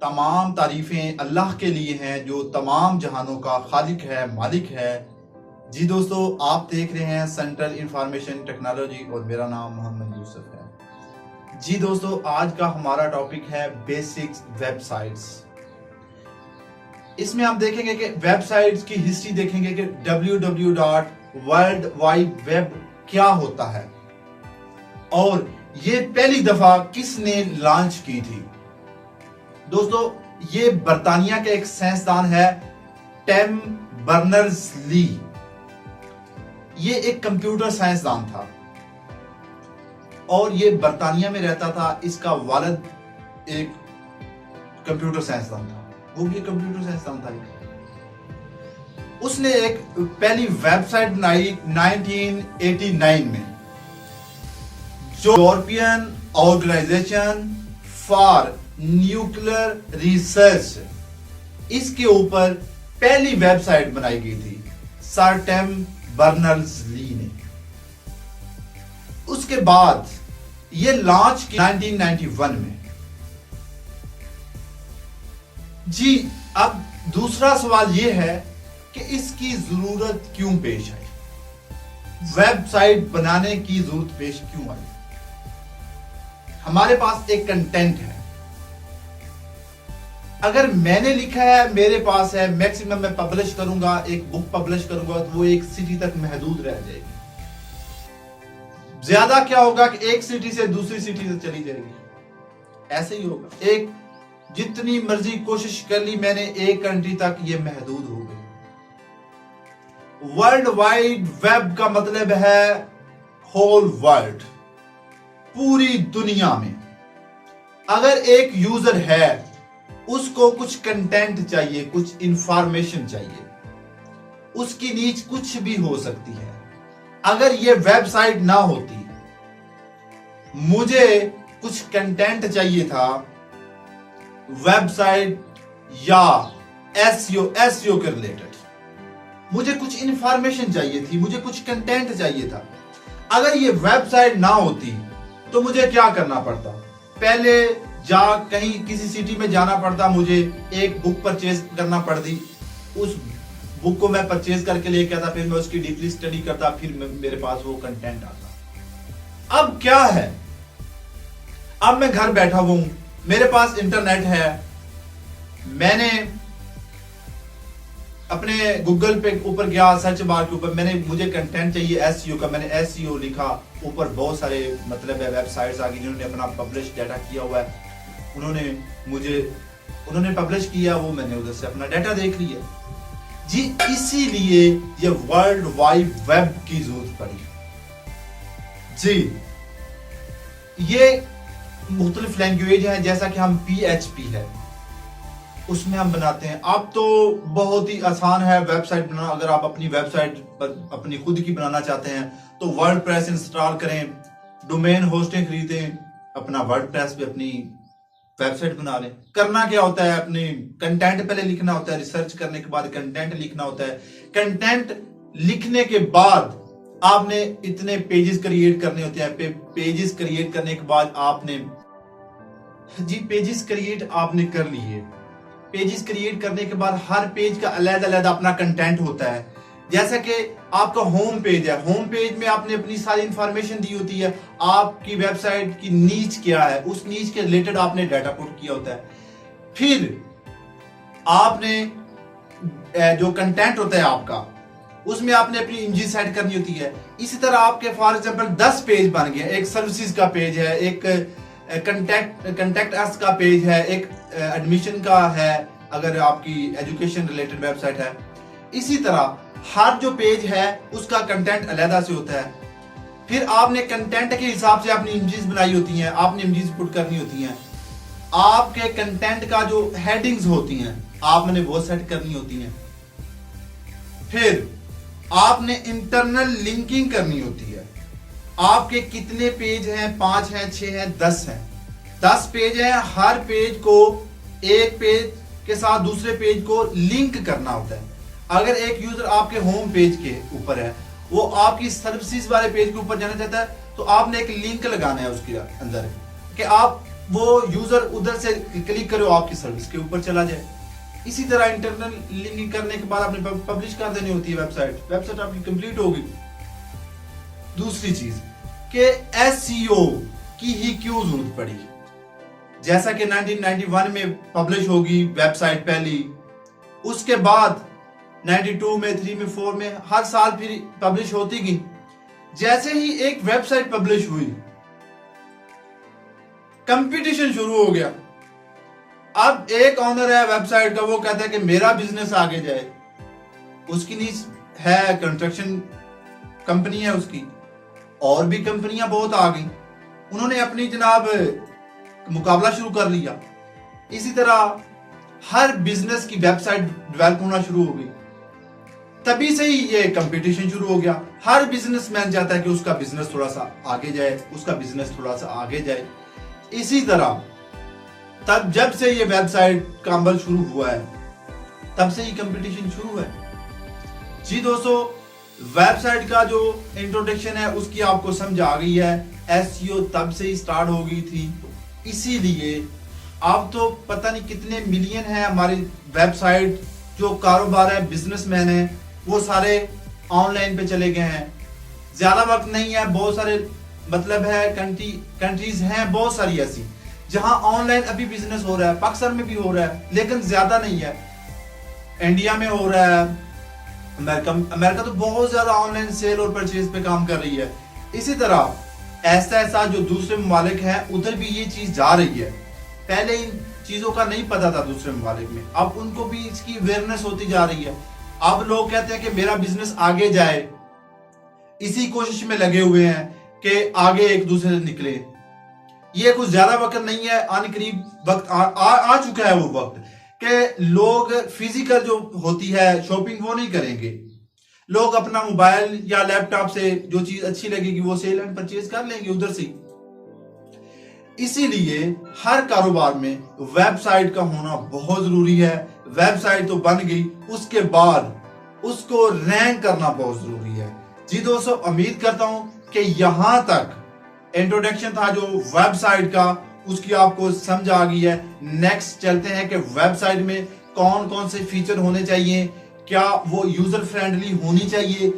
तमाम तारीफें अल्लाह के लिए हैं जो तमाम जहानों का खालिक है, मालिक है। जी दोस्तों, आप देख रहे हैं सेंट्रल इंफॉर्मेशन टेक्नोलॉजी और मेरा नाम मोहम्मद यूसुफ है। जी दोस्तों, आज का हमारा टॉपिक है बेसिक्स वेबसाइट्स। इसमें हम देखेंगे कि वेबसाइट्स की हिस्ट्री देखेंगे कि www.worldwideweb क्या होता है और ये पहली दफा किसने लॉन्च की थी। दोस्तों, ये बर्तानिया के एक साइंसदान है टिम बर्नर्स-ली। ये एक कंप्यूटर साइंसदान था और ये बर्तानिया में रहता था। इसका वालिद एक कंप्यूटर साइंसदान था, वो भी कंप्यूटर साइंसदान था। उसने एक पहली वेबसाइट बनाई 1989 में, जो European organisation for nuclear research, इसके ऊपर पहली वेबसाइट बनाई गई थी सर टिम बर्नर्स-ली ने। उसके बाद ये लॉन्च की 1991 में। जी, अब दूसरा सवाल यह है कि इसकी जरूरत क्यों पेश आई, वेबसाइट बनाने की जरूरत पेश क्यों आई। हमारे पास एक कंटेंट है, अगर मैंने लिखा है, मेरे पास है, मैक्सिमम मैं पब्लिश करूंगा, एक बुक पब्लिश करूंगा तो वो एक सिटी तक महदूद रह जाएगी। ज्यादा क्या होगा कि एक सिटी से दूसरी सिटी से चली जाएगी, ऐसे ही होगा। एक जितनी मर्जी कोशिश कर ली मैंने, एक कंट्री तक ये महदूद हो गई। वर्ल्ड वाइड वेब का मतलब है होल वर्ल्ड, पूरी दुनिया में। अगर एक यूजर है, उसको कुछ कंटेंट चाहिए, कुछ इंफॉर्मेशन चाहिए, उसकी नीच कुछ भी हो सकती है। अगर ये वेबसाइट ना होती, मुझे कुछ कंटेंट चाहिए था वेबसाइट या एसईओ के रिलेटेड, मुझे कुछ इंफॉर्मेशन चाहिए थी, मुझे कुछ कंटेंट चाहिए था। अगर ये वेबसाइट ना होती तो मुझे क्या करना पड़ता, पहले कहीं किसी सिटी में जाना पड़ता, मुझे एक बुक परचेज करना पड़ती, उस बुक को मैं परचेज करके लेके आता, फिर मैं उसकी डीपली स्टडी करता, फिर मेरे पास वो कंटेंट आता। अब क्या है, अब मैं घर बैठा हूं, मेरे पास इंटरनेट है, मैंने अपने गूगल पे ऊपर गया, सर्च बार के ऊपर मुझे कंटेंट चाहिए एसईओ का, मैंने एसईओ लिखा, ऊपर बहुत सारे मतलब है वेबसाइट्स आ गई जिन्होंने अपना पब्लिश डाटा किया हुआ है, उन्होंने पब्लिश किया, वो मैंने उधर से अपना डाटा देख लिया। जी, इसीलिए ये वर्ल्ड वाइड वेब की जरूरत पड़ी। जी, ये मुख्तलिफ लैंग्वेज है, जैसा कि हम PHP है उसमें हम बनाते हैं। अब तो बहुत ही आसान है वेबसाइट बनाना। अगर आप अपनी वेबसाइट अपनी खुद की बनाना चाहते हैं तो वर्डप्रेस इंस्टॉल करें, डोमेन होस्टिंग खरीदें, अपना वर्डप्रेस पे अपनी वेबसाइट बना लें। करना क्या होता है, अपनी कंटेंट पहले लिखना होता है, रिसर्च करने के बाद कंटेंट लिखना होता है। कंटेंट लिखने के बाद आपने इतने पेजेस क्रिएट करने होते हैं। पेजेस क्रिएट करने के बाद आपने पेजेस क्रिएट आपने कर लिए। पेजेस क्रिएट करने के बाद हर पेज का अलग-अलग अपना कंटेंट होता है। जैसा कि आपका होम पेज है, होम पेज में आपने अपनी सारी इंफॉर्मेशन दी होती है, आपकी वेबसाइट की नीच क्या है, उस नीच के रिलेटेड आपने डाटा पुट किया होता है। फिर आपने जो कंटेंट होता है आपका, उसमें आपने अपनी इमेज सेट करनी होती है। इसी तरह आपके फॉर एग्जांपल 10 पेज बन गए, एक सर्विसेज का पेज है, एक कंटेक्ट अस का पेज है, एक एडमिशन का है अगर आपकी एजुकेशन रिलेटेड वेबसाइट है। इसी तरह हर जो पेज है उसका कंटेंट अलग से होता है। फिर आपने कंटेंट के हिसाब से अपनी इमेजेस बनाई होती हैं, आपने इमेजेस पुट करनी होती हैं। आपके कंटेंट का जो हेडिंग्स होती हैं आपने वो सेट करनी होती हैं। फिर आपने इंटरनल लिंकिंग करनी होती है। आपके कितने पेज हैं, 5 हैं, 6 हैं, 10 हैं, 10 पेज हैं, हर पेज को एक पेज के साथ दूसरे पेज को लिंक करना होता है। अगर एक यूजर आपके होम पेज के ऊपर है, वो आपकी सर्विसेज वाले पेज के ऊपर जाना चाहता है, तो आपने एक लिंक लगाना है उसके अंदर कि आप वो यूजर उधर से क्लिक करे आपकी सर्विस के ऊपर चला जाए। इसी तरह इंटरनल लिंकिंग करने के बाद आपने पब्लिश कर देनी होती है वेबसाइट आपकी कंप्लीट होगी। दूसरी चीज कि एसईओ की ही क्यों जरूरत पड़ी। जैसा कि 1991 में पब्लिश होगी वेबसाइट पहली, उसके बाद 92 में 3 में 4 में हर साल फिर पब्लिश होती गई। जैसे ही एक वेबसाइट पब्लिश हुई, कंपटीशन शुरू हो गया। अब एक ऑनर है वेबसाइट का, वो कहता है कि मेरा बिजनेस आगे जाए। उसकी नीच है कंस्ट्रक्शन कंपनी है उसकी, और भी कंपनियां बहुत आ गई, उन्होंने अपनी जनाब मुकाबला शुरू कर लिया। इसी तरह हर बिजनेस की वेबसाइट डेवलप होना शुरू हो गई। तभी से ही ये कंपटीशन शुरू हो गया। हर बिजनेसमैन चाहता है कि उसका बिजनेस थोड़ा सा आगे जाए, उसका बिजनेस थोड़ा सा आगे जाए। इसी तरह तब जब से ये वेबसाइट का अमल शुरू हुआ है, तब से ही कंपटीशन शुरू है। जी दोस्तों, वेबसाइट का जो इंट्रोडक्शन है उसकी आपको समझ आ गई है। एसईओ तब से ही स्टार्ट हो गई थी। इसीलिए अब तो पता नहीं कितने मिलियन है हमारी वेबसाइट, जो कारोबार है, बिजनेसमैन है, वो सारे ऑनलाइन पे चले गए हैं। ज्यादा वक्त नहीं है, बहुत सारे मतलब है कंट्रीज हैं बहुत सारी ऐसी जहां ऑनलाइन अभी बिजनेस हो रहा है। पाकिस्तान में भी हो रहा है लेकिन ज्यादा नहीं है। इंडिया में हो रहा है, अमेरिका तो बहुत ज्यादा ऑनलाइन सेल और परचेज पे काम कर रही है। इसी तरह ऐसा जो दूसरे ममालिक हैं उधर भी ये चीज जा रही है। पहले इन चीजों का नहीं पता था दूसरे ममालिक में, अब उनको भी इसकी अवेयरनेस होती जा रही है। अब लोग कहते हैं कि मेरा बिजनेस आगे जाए, इसी कोशिश में लगे हुए हैं कि आगे एक दूसरे से निकले। ये कुछ ज्यादा वक्त नहीं है, आने करीब वक्त आ चुका है वो वक्त कि लोग फिजिकल जो होती है शॉपिंग वो नहीं करेंगे। लोग अपना मोबाइल या लैपटॉप से जो चीज अच्छी लगेगी वो सेल एंड परचेज कर लेंगे उधर से। इसीलिए हर कारोबार में वेबसाइट का होना बहुत जरूरी है। वेबसाइट तो बन गई, उसके बाद उसको रैंक करना बहुत जरूरी है। जी दोस्तों, उम्मीद करता हूं कि यहां तक इंट्रोडक्शन था जो वेबसाइट का, उसकी आपको समझ आ गई है। नेक्स्ट चलते हैं कि वेबसाइट में कौन कौन से फीचर होने चाहिए, क्या वो यूजर फ्रेंडली होनी चाहिए,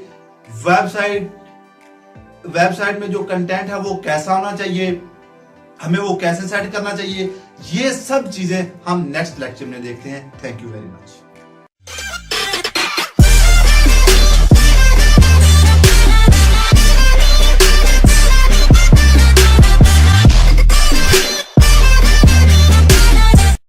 वेबसाइट में जो कंटेंट है वो कैसा होना चाहिए, हमें वो कैसे सेट करना चाहिए। ये सब चीजें हम नेक्स्ट लेक्चर में देखते हैं। Thank you very much.